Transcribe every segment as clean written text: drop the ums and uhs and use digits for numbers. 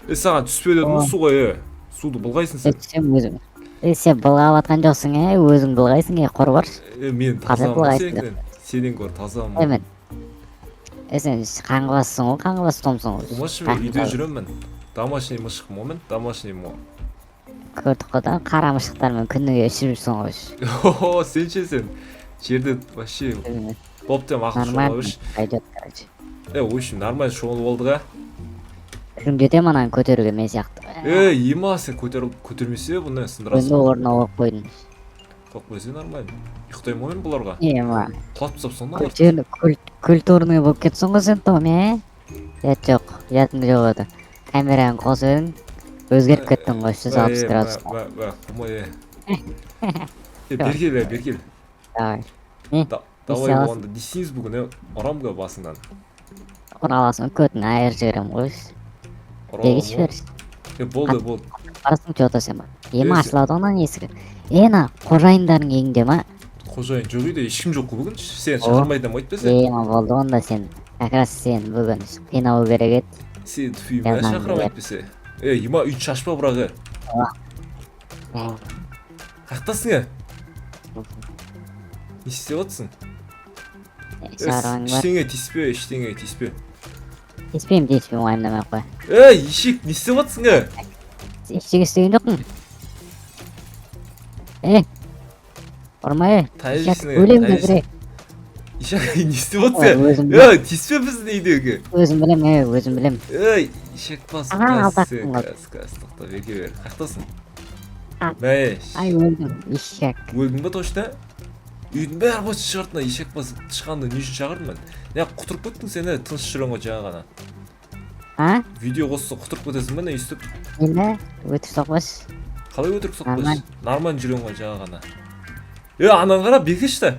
Саған түспе дедім ғой суға, суды былғайсың сен. Сен өзің. Сен былғап атқан жоқсың, өзің былғайсың, құрғыр. Мен Қазір тазамын ғой былғайсың. сенен гөрі тазамын. Мен. Сен қаңғыбассың ғой, қаңғыбас томсың ғой. Қумашы мен үйде жүремін. Домашний мышықпын ғой мен, домашний мо. Көрдік қой да, қара мышықтармен күніге ішіп жүрсің ғой. Сен. Жерде вообще топтен ақыл шоғыла Нормально, берші. пойдет, короче. В общем, нормально шоғыл болдық, Кім жетем ананы көтеруге мен сияқты. ема сен көтермесе бұны сындырасың. Өзі орнына қойып қойдың. Қойып қойсай нормально. Ұйықтаймын ғой мен бұларға. Ема. Құлап тастап сонда Культурный болып кетсің ғой сен, Том, Ят жоқ, ятың жоқ еді. Камераның қосып едің, өзгеріп кеттің ғой, 360 градус. Құмай, бергел. Давай. Давай болғанда десеңіз бүгін, ұрамға басыңдан. Ораласың, көтін айыр жіберем ғой. Дегіш берші. Болды. Барасың жота сен бар. Ема ашылады онан есігі. Ена, қожайындарың еңде ма? Қожайын жоқ үйде, ешкім жоқ қой бүгін. Сен шақырмайдан ма айтпа сен? Ема болды онда сен. Как раз сен бүгін қинау керек еді. Сен түфейме шақырам айтпесе. Ема үйді шашпа бұрақ, Қақтасың, Не істеп отсың? Ештеңе тиіспе. Теспейм, уайымдамай қой. Ешек, не істеп отсың, Ештеңе істеген жоқпын. Ұрмай, өлем көзіре. Ешек, не істеп отсың? Тиіспе біздің үйдегі. Өзім білем. Ешек бас, тоқта, бер. Қақтасың? Ай, өлдім, ешек. Өлдің ба точно? Үйдің бәрі бос шығартына ешек бас шыққанды не үшін шақырдым мен? Құтырып кеттің сені, тыныш жүрен ғой жаңа ғана. Видео қосса құтырып кетесің бе, не үстіп? Енді, өтір соқпаш. Қалай өтірік соқпаш? Нормально жүрен ғой жаңа ғана. Анан қара, бекешті.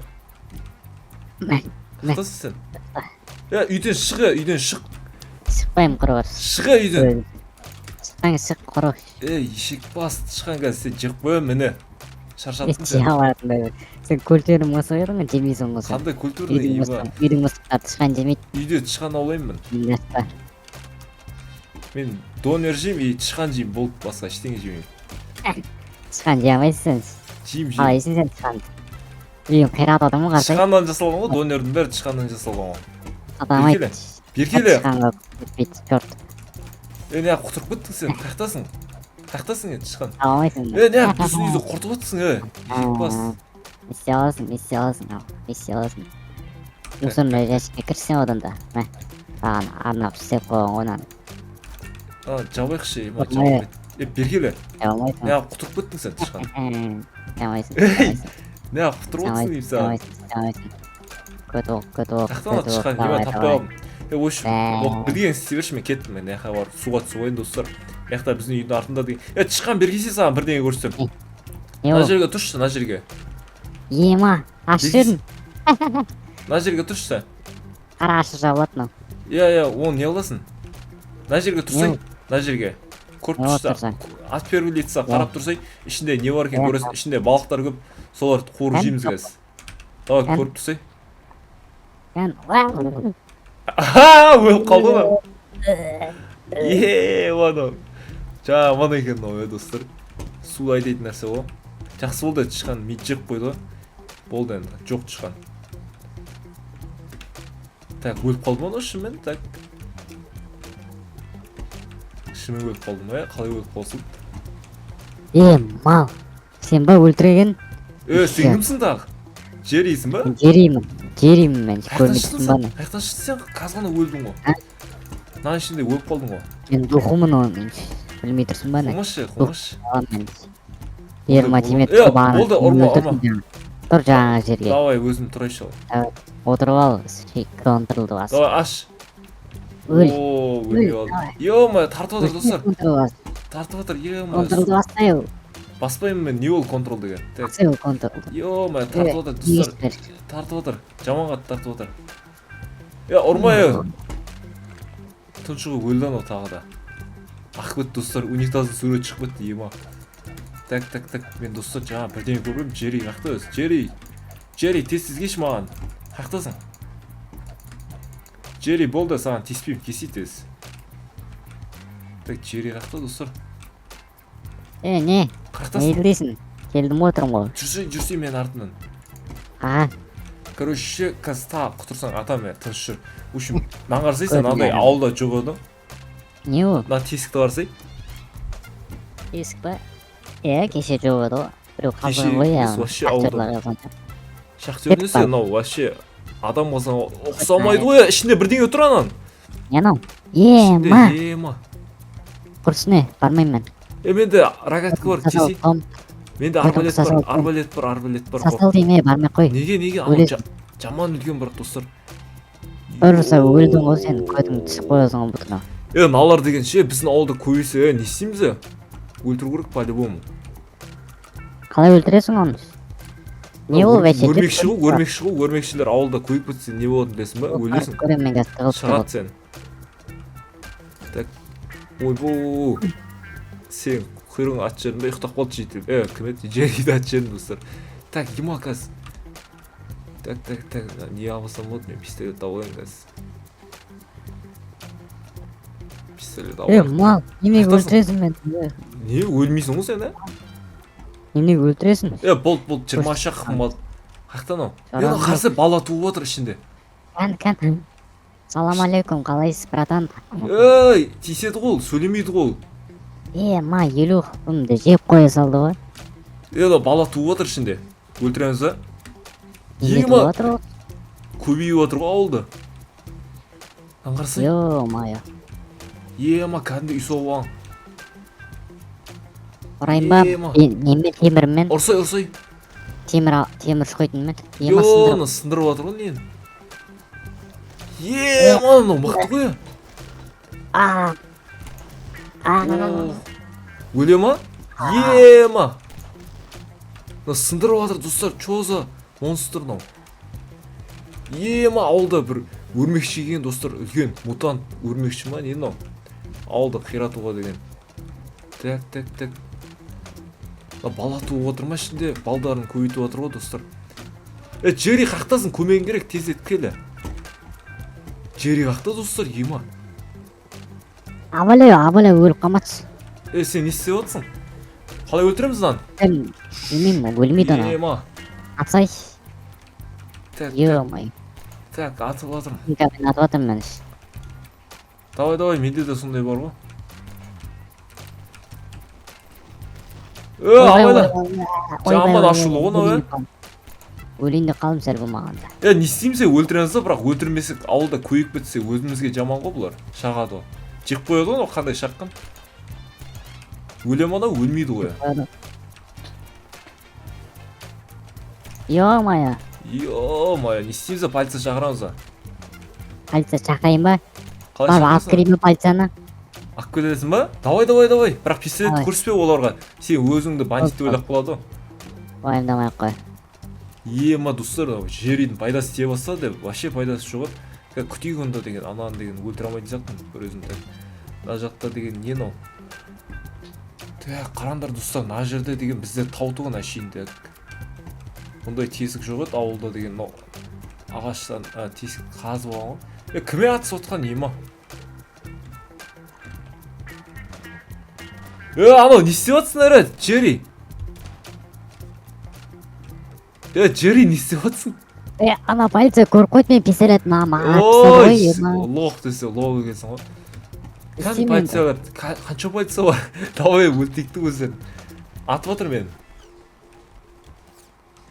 Қақтасың сен? Үйден шық. Шықпайым құрғыр. Шыққа үйден. Шыққан шық құрғыр. Ешек бас шыққан кәз сен жық қойым мені. Шаршаттың сен. Сен культурный мысық едің ғой, жемейсің ғой сен. Қандай культурный еба? Үйдің мысықтар тышқан жемейді. Үйде тышқан аулаймын мен. Мен донер жейм, тышқан жейм, болып басқа ештеңе жемейм. Тышқан жей алмайсың сен. Жейм. Қалайсың сен тышқан? Үйің қиратады ма қарсай? Тышқаннан жасалған ғой, донердің бәрі тышқаннан жасалған ғой. Адамайды. Бергелі. Тышқанға кетпейді, чорт. Не құтырып кеттің сен, қақтасың тышқан. Алмайсың. Не біздің үйді құртып отырсың, бас. Миссия аласың. Мусорный жәшікке кірсен одан да. Саған арнап істеп қойған ғой наны. Жабайықшы, жабайық. Бергелі. Жабайсың. Не құтырып кеттің сен тышқан. Жабайсың. Не құтырып отырсың дейм саған. Жабайсың. Көт оқ. Қақтан тышқан, неме таппағым. Бірдеген істей берші, мен кеттім, мен яқа бар, суға түсіп ойын достар. Яқта біздің үйдің артында деген. Тышқан бергесе саған бірдеңе көрсем. На жерге тұршы, на жерге. Ема, ашырын. На жерге тұршы. Қара ашыр жабылатын. Оны не аласың? На жерге тұрсай, на жерге. Көріп тұрса, ат первілетса қарап тұрсай, ішінде не бар екен көресің, ішінде балықтар көп, соларды қуырып жейміз кәз. Давай көріп тұрсай. Өліп қалды ма? Мана. Жаңа мана екен мынау, достар. Су айдайтын нәрсе ғой. Жақсы болды, тышқан мид жеп қойды ғой. Болды енді, жоқ тышқан. Так, өліп қалды ма шынымен? Так. Шынымен өліп қалды ма? Қалай өліп қалсын? Мал. Сен ба өлтіреген? Сен кімсің тағы? Жерейсің ба? Жереймін мен, көрмейсің ба не? Қаяқтан шықты сен қазғана өлдің ғой. Нан ішінде өліп қалдың ғой. Мен дұқымын оны, білмей тұрсың ба не? Қумашы. 20 метр құбағаны. Болды, ұрма. Тұр жаңа жерге. Давай, өзім тұрайшы ал. Отырып ал, контролды бас. Давай, аш. Өл. Өлмей алды. Ема, тартып отыр, достар. Тартып отыр, ема. Контролды бастай өл. Баспаймын мен, не ол контрол деген? Бастай өл контролды. Ема, тартып отыр, достар. Тартып отыр, жаманға тартып отыр. Ұрмай. Тұншығы өлді анау тағы да. Ақбет достар, унитазын сурет шығып кетті, ема. Так, мен достар жаңа бірдеңе көрмеймін. Джерри, қақты өз? Джерри, тез кеш маған. Қақтасың? Джерри, болды, саған теспеймін, кесей тез. Так жери қақта достар. Не Қақтасың? дейсің? Келдім отырмын ғой. Жүрсей мен артынан. Короче, қазір тағы құтырсаң атам тыныш жүр. В общем, маған қарасай сен андай ауылда жоқ едің. Не ол? Мына тесікті қарасай. Тесік па? Кеше жоқ еді ғой. Біреу қазған ғой вообще ауылда. шахтерлар жазғанша. Шахтерде сен мынау вообще адам болсаң ұқсамайды ғой. Ішінде бірдеңе тұр анан. Не анау? Ема. Құрсыне, бармаймын мен. Менде рогатка бар, тесей. Менде арбалет бар. Сасал дейме, бармай қой. Неге? Ана жаман өлген бірақ достар. Ұрса өлдің ғой сен, көтіңді түсіп қоясың ғой бұтына. Налар деген ше, біздің ауылда көбейсе, не істейміз? Өлтіру керек по-любому. Қалай өлтіресің оны? Не ол вәше? Өрмекшілер ауылда көйіп бітсе не болатын білесің ба? Өлесің. Көрем мен қазір тығылып Шығат сен. Так. Ойбу. Сен құйрың ат жерінде ұйықтап қалды жетіп. Кім еді? Жерейді ат жерінде достар. Так, ема қазір. Так. Не алсам болады? Мен пистолет алайын қазір. Пистолет алайын. Мал, немеге өлтіресің мен? Не, өлмейсің ғой сен, Немеге өлтіресің? Болды, 20 шаққым болды. Қақтан ау? Қарсы бала туып отыр ішінде. Кән. Салам алейкум, қалайсыз, братан? Тиіседі ғой, сөйлемейді ғой. Елу құмды жеп қоя салды ғой. Бала туып отыр ішінде. Өлтіреміз ба? Не туып отыр ғой? Көбейіп отыр ғой ауылда. Аңғарсың? Ё-майо. Кәдімді үй соғып алған. Ұрайын ба? Неме темірмен? Ұрсай. Темір шқойтынмен? Сындырып отыр ғой нені? Мынау мықты ғой. Өле ма? Сындырып отыр достар, чоза монстр мынау. Ауылда бір өрмекші деген достар, үлкен мутант өрмекші ма, не мынау? Ауылда қиратуға деген. Так. Бала туып отыр ма ішінде? Балдарын көбейтіп отыр ғой достар. Жері қақтасын, көмегін керек, тездетіп келі. Жері қақта достар, ема. Абалай өліп қаматсыз. Сен не істеп отсың? Қалай өлтіреміз lan? Білмеймін, өлмейді ана. Ема. Атсай. Ё-май. Так, атып жатырмын. Мен атып жатырмын мен. Давай, менде де сондай бар ғой. Абайла. Жаман ашулы ғой мынау. Өлейін де қалым сәл болмағанда. Не істейміз өлтіреміз, бірақ өлтірмесек ауылда көйіп бітсе өзімізге жаман ғой бұлар. Шағады ғой. Жек қояды ғой, қандай шаққан. Өлем ана өлмейді ғой. Ё-майо. Не істейміз, полиция шақырамыз ба? Полиция шақырайын ба? Қалай шақырасың? Алып келейін ба полицияны? Алып келесің ба? Давай. Бірақ пистолет көрсетпе оларға. Сен өзіңді бандит ойлап қалады ғой. Уайымдамай ақ қой. Достар, жердің пайдасы тие бастады, вообще пайдасы жоқ еді. Күтейік онда деген, ананы деген өлтіре алмайтын сияқтымын бір өзімді. Мына жақта деген не мынау? Қараңдар достар, мына жерде деген бізде тау тұғын әшейінде. Бұндай тесік жоқ еді ауылда деген, ағаштан тесік қазып алған ғой. Кіме атысып отқан ема? Анау не істеп жатсың әрі, Джерри? Джерри, не істеп жатсың? Ана полиция көріп қойды мен пистолетін маған лох десе, лох екенсің ғой. Қанша полиция бар? Қанша полиция бар? Давай, өлтекті көзден. Атып отыр мен.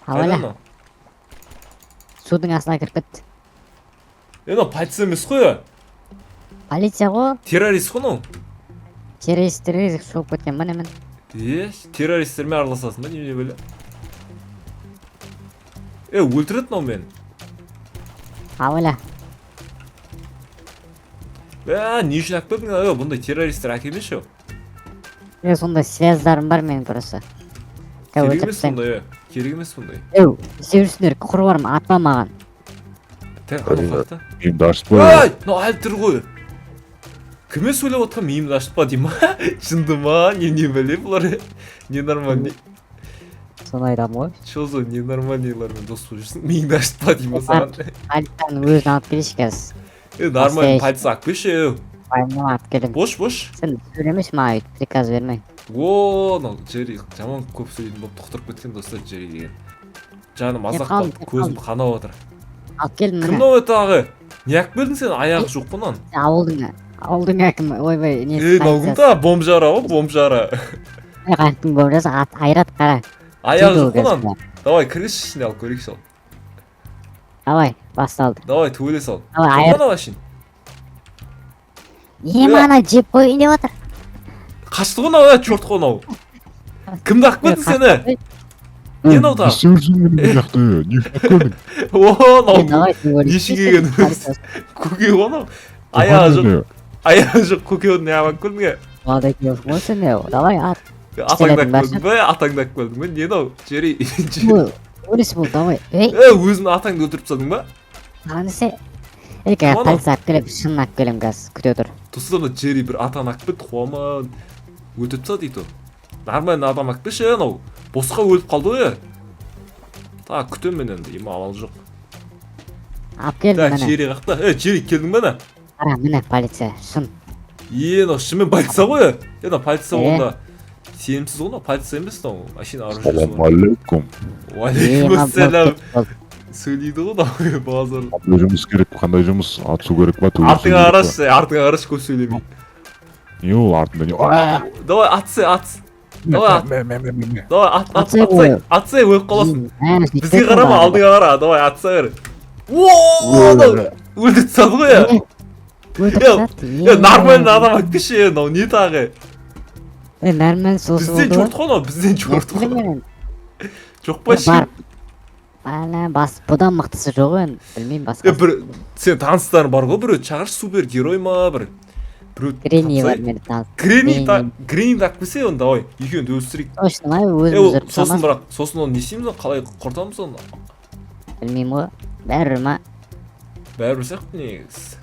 Аваля. Судың астына кіріп кетті. Мынау полиция емес қой. Полиция ғой. Террорист қой мынау. Террористер шығып кеткен ба немен? Террористермен араласасың ба немене бөле? Өлтіреді мынау мен. Аваля. Не үшін әкіп бердің? Бұндай террористер әкемеш ау. Сондай связьдарым бар мен просто. Керек емес бұндай, керек емес бұндай. Северсіңдер, құқыры барым, атпа маған. Анау қақта? Миымды ашып қой. Мынау әлі тұр ғой. Кіме сөйлеп отқан миымды ашып па дей ма? Шынды ма? Не біле бұлар? Ненормальный. Соны айтам ғой. Чозо, ненормальныйлармен дос болып жүрсің. Миымды ашып па дей ма саған? Полицияның өзін алып келеші қазір. Нормальный полиция алып келші. Bayram at gelin. Boş. Sen söylemiş mi prikaz vermeyin. О, мынау Джерри жаман көп сөйлейтін болып тоқтырып кеткен достар Джерри деген. Жаным мазақтап көзім қанап отыр. Алып келдім Кім міне. мынау тағы? Не алып келдің сен? Аяғы жоқ бұнан. Ауылдың әкімі, ойбай, не мынау кім та? Бомжара ғой, бомжара. Қайықтың бомжасы айрат қара. Аяғы жоқ бұнан. Давай кіргізші ішіне алып көрейік сол. Давай, басталды. Давай төбеле сал. Давай, айыр. Қана машин. Ана жеп қойын деп отыр. Қашты ғой мынау, чорт қой мынау. Кімді алып келдің сені? Не мынау тағы? Не істеп жүрсің мына жақта? Не істеп көрдің? О, мынау нешеге келген өзі. Көке ғой мынау. Аяғы жоқ көкеуін не алып келдің? Молодой болсын не? Давай ат. Атаңды алып келдің бе? Атаңды алып келдің бе? Не мынау? Джерри. Өліс бол, давай. Өзің атаңды өлтіріп тастадың ба? Қанысы? Полиция алып келіп, шынын алып келем қазір, күте тұр. Тұсында Джерри бір атаны алып келді, қуаман. Өтіп тастады дейді. Нормальный адам алып келші, анау. Босқа өліп қалды ғой. Та күтем мен енді, амал жоқ. Алып келдім міне. Джерри қақта. Джерри келдің бе міне? Қара, міне полиция, шын. Мынау шынымен полиция ғой. Мынау полиция болғанда сенімсіз ғой, полиция емес мынау. Машина оружие. Ассалаумағалейкум. Уағалейкумассалам. Сөйлейді ғой мынау базар. Қандай жұмыс керек, қандай жұмыс? Атысу керек па? Артыңа қарашы, көп сөйлемей. Не ол артында не? Давай атсы. Давай атсай өліп қаласың. Бізге қарама, алдыңа қара. Давай атсай бер. Өлді тастады ғой я. Нормальный адам алып келші, мынау не тағы? Нормальный сосы болды. Бізден жорт қой мынау, бізден жорт қой. Жоқ па ше? Бұдан мықтысы жоқ енді, білмеймін басқа. Сен таныстарың бар ғой, біреу шақыршы супергерой ма бір. Грени бар мені таныс. Грени алып келсе оны давай, екеуін өлістірейік. Точно ма, өзіміз ұрып сосын бірақ, сосын оны не істейміз оны, қалай құртамыз оны? Білмеймін ғой, бәрі ма? Бәрі сияқты негіз.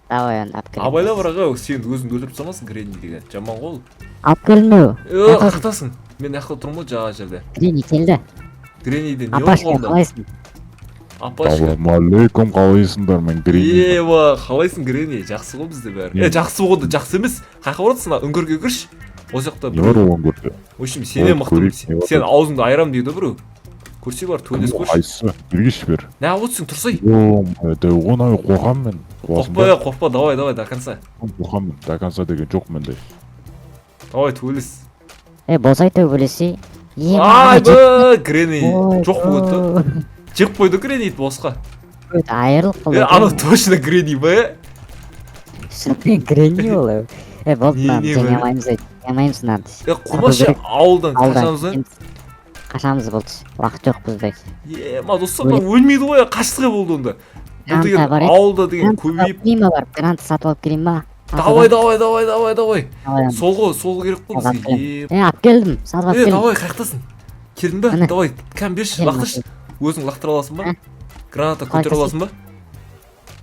Давай оны алып келем. Абайла бірақ ау, сен өзіңді өлтіріп салмасын Грени деген, жаман ғой. Алып келмеу. Қақтасың, мен яқта тұрмын ғой жаға жерде. Грени келді. Грениден не olur қолында? Қалайсың? Апашка. Ассалаумағалейкум, қалайсыңдар, мен Грени. Қалайсың Грени? Жақсы ғой бізде бәрі. Жақсы болғанда жақсы емес. Қайқа баратсың? Үңгірге кірші. Ол жақта не бар ол үңгірде? В общем, сенен мықтымын. Сен аузыңды айырам дейді біреу. Көрсе бар, төбелес көрші. Қайсы? Бергеш бер. Не алып тұрсай? Оны қоқам мен. Қорқпа, давай, до конца. Қоқам мен, до конца деген жоқ менде. Давай, төбелес. Бозай төбелесі. Грени жоқ болды. Жеп қойды Грени босқа. Айырылып қалды. Ана точно Грени ба? Грени ол. Болды ма, жамаймыз надо. Қумашы ауылдан қашамыз. Қашамыз болды, уақыт жоқ бізде. Достар, өлмейді ғой, қашты болды онда. Ауылда деген көбейіп. Грант сатып алып келейін ба? Давай. Сол керек қой бізге. Алып келдім, сатып алып келдім. Давай, қаяқтасың? Келдің ба? Давай, кәм берші, лақтыршы. Өзің лақтыра аласың ба? Граната көтер аласың ба?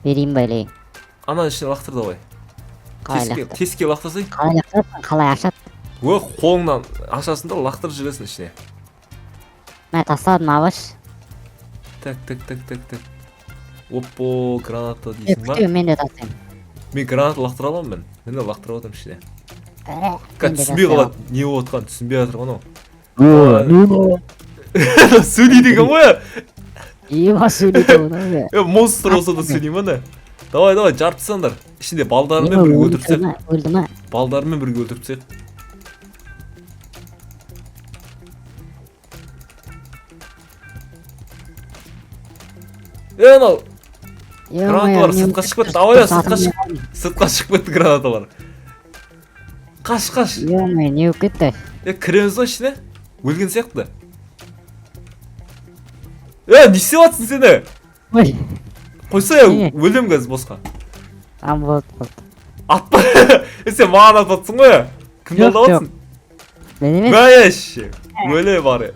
Берейін ба елей? Анан ішіне лақтыр, давай. Теске лақтырсай. Қалай лақтырасың, қалай ашады? Қолыңнан ашасың да лақтырып жібересің ішіне. Мен тастадым, абаш. Так. Оппо, граната дейсің ба? Күтіп, мен де тастайым. Мен граната лақтыра аламын мен. Мен де лақтырып отым ішіне. Түсінбей қалады, не болып отқан, түсінбей жатыр ғой анау. Сөйлей деген ғой. Ема сөйлейді оны. Монстр болса да сөйлей ма не? Давай, жарып тастаңдар. Ішінде балдарымен бірге өлтірсек. Өлді ма? Балдарымен бірге өлтірсек. Анау. Гранаталар сыртқа шығып кетті. Давай, сыртқа шығып кетті гранаталар. Қаш. Ема, не өп кетті? Кіреміз ба ішіне? Өлген сияқты. Не істеп жатсың сені? Ой. Қойса өлем қазір босқа. Болды. Атпа. Сен маған атпатсың ғой. Кімді алдаватсың? Мен емес. Мәйеш. Өле бары.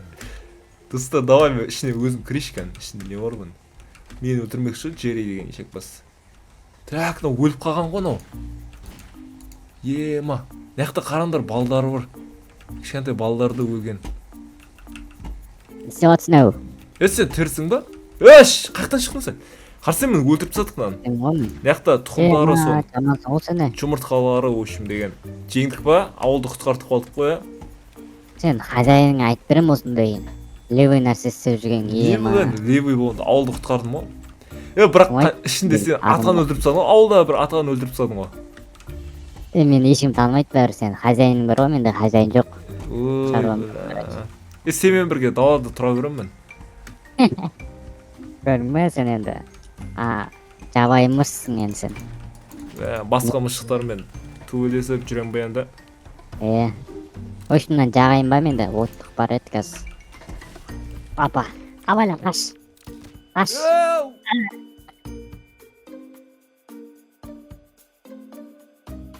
Достар, давай мен ішіне өзім кірейшкен. Ішінде не бар бұн? Мені өлтірмек үшін Джерри деген ешек бас. Так, мынау өліп қалған ғой мынау. Ема. Мынақты қараңдар, балдары бар. Кішкентай балдарды өлген. Істеп жатсың ау? Сен тірісің ба? Қаяқтан шықтың сен? Қарсы мені өлтіріп тастадық Сен ғой. мынаяқта тұқымдары сол Жамансың ғой сен. жұмыртқалары в общем деген жеңдік па ауылды құтқартып қалдық қой Сен хозяиныңа айтып берем осындай левый нәрсе істеп жүрген не білген левый болғанда ауылды құтқардым ғой бірақ ішінде сен атаны өлтіріп тастадың ғой ауылда бір атаны өлтіріп тастадың ғой Мені ешкім танымайды бәрі сен хозяиның бар ғой менде хозяин жоқ. Шаруам. сенімен бірге далада тұра беремін мен Көрдің бе сен енді жабайы мышсың енді сен. басқа мысықтармен төбелесіп жүрем ба енді Осындан жағайын ба менде оттық бар еді қазір. Апа, абайлап қаш.